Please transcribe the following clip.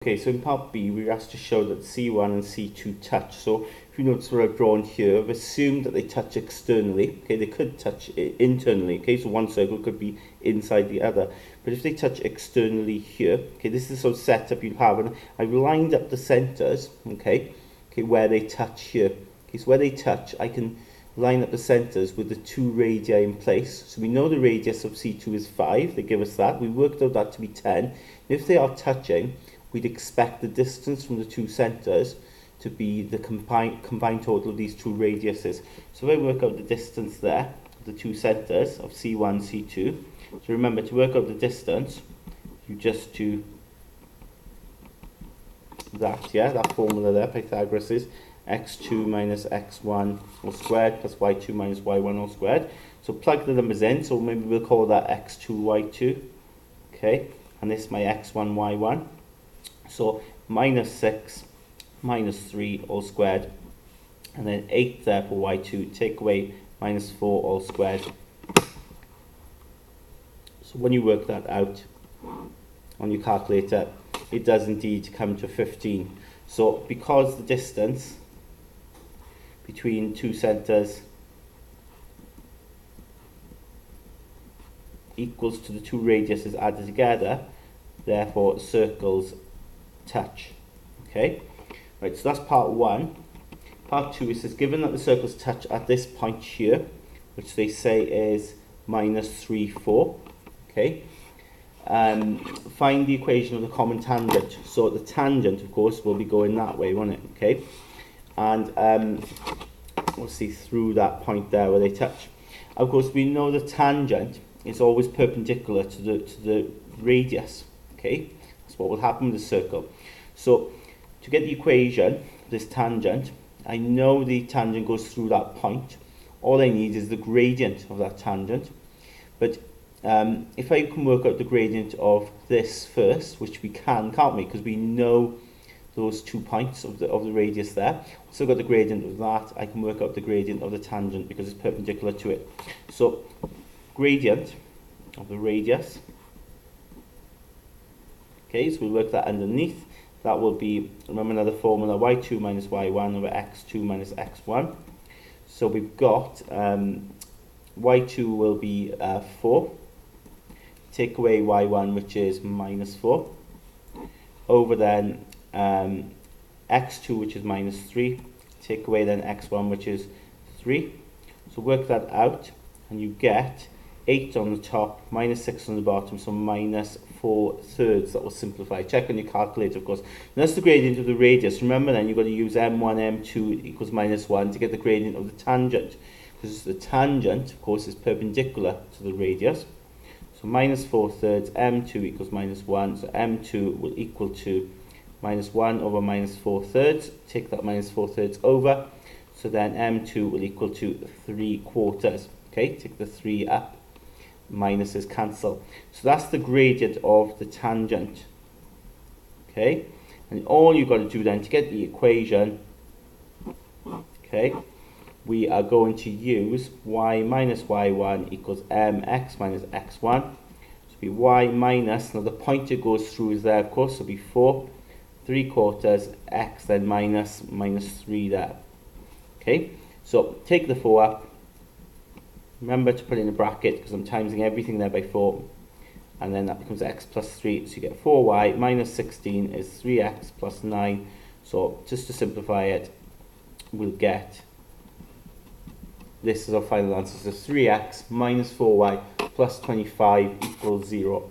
Okay, so in part B, we were asked to show that C1 and C2 touch. So if you notice what I've drawn here, I've assumed that they touch externally. Okay, they could touch internally. Okay, so one circle could be inside the other. But if they touch externally here, okay, this is the sort of setup you have. And I've lined up the centers, okay, where they touch here. Okay, so where they touch, I can line up the centers with the two radii in place. So we know the radius of C2 is 5. They give us that. We worked out that to be 10. If they are touching, we'd expect the distance from the two centres to be the combined total of these two radiuses. So if I work out the distance there, the two centres of C1, C2, so remember to work out the distance, you just do that, that formula there, Pythagoras is x2 minus x1 all squared plus y2 minus y1 all squared. So plug the numbers in, so maybe we'll call that x2, y2, okay, and this is my x1, y1. So minus 6 minus 3 all squared, and then 8 there for y2, take away minus 4 all squared. So when you work that out on your calculator, it does indeed come to 15. So because the distance between two centres equals to the two radiuses added together, therefore circles touch. Okay, right, so that's part one. Part two, it says given that the circles touch at this point here, which they say is minus 3, 4, okay, find the equation of the common tangent. So the tangent, of course, will be going that way, won't it? Okay, and we'll see through that point there where they touch. Of course, we know the tangent is always perpendicular to the radius. Okay, that's what will happen with the circle. So to get the equation, this tangent, I know the tangent goes through that point. All I need is the gradient of that tangent. But if I can work out the gradient of this first, which we can, can't we? Because we know those 2 points of the radius there. So I've got the gradient of that. I can work out the gradient of the tangent because it's perpendicular to it. So gradient of the radius. Okay, so we'll work that underneath. That will be, remember another formula, y2 minus y1 over x2 minus x1. So we've got y2 will be 4. Take away y1, which is minus 4. Over then x2, which is minus 3. Take away then x1, which is 3. So work that out, and you get 8 on the top, minus 6 on the bottom, so minus 4/3. That will simplify. Check on your calculator, of course. And that's the gradient of the radius. Remember then, you've got to use m1, m2 equals minus 1 to get the gradient of the tangent. Because the tangent, of course, is perpendicular to the radius. So minus 4/3, m2 equals minus 1. So m2 will equal to minus 1 over minus 4/3. Take that minus 4/3 over. So then m2 will equal to 3/4. Okay, take the 3 up. Minuses cancel. So that's the gradient of the tangent. Okay, and all you've got to do then to get the equation, okay, we are going to use y minus y1 equals mx minus x1. So be y minus, now the point it goes through is there, of course, so it'll be 4 3/4 x, then minus 3 there. Okay, so take the 4 up. Remember to put in a bracket because I'm timesing everything there by 4, and then that becomes x plus 3, so you get 4y minus 16 is 3x plus 9. So just to simplify it, we'll get this is our final answer. So 3x minus 4y plus 25 equals 0.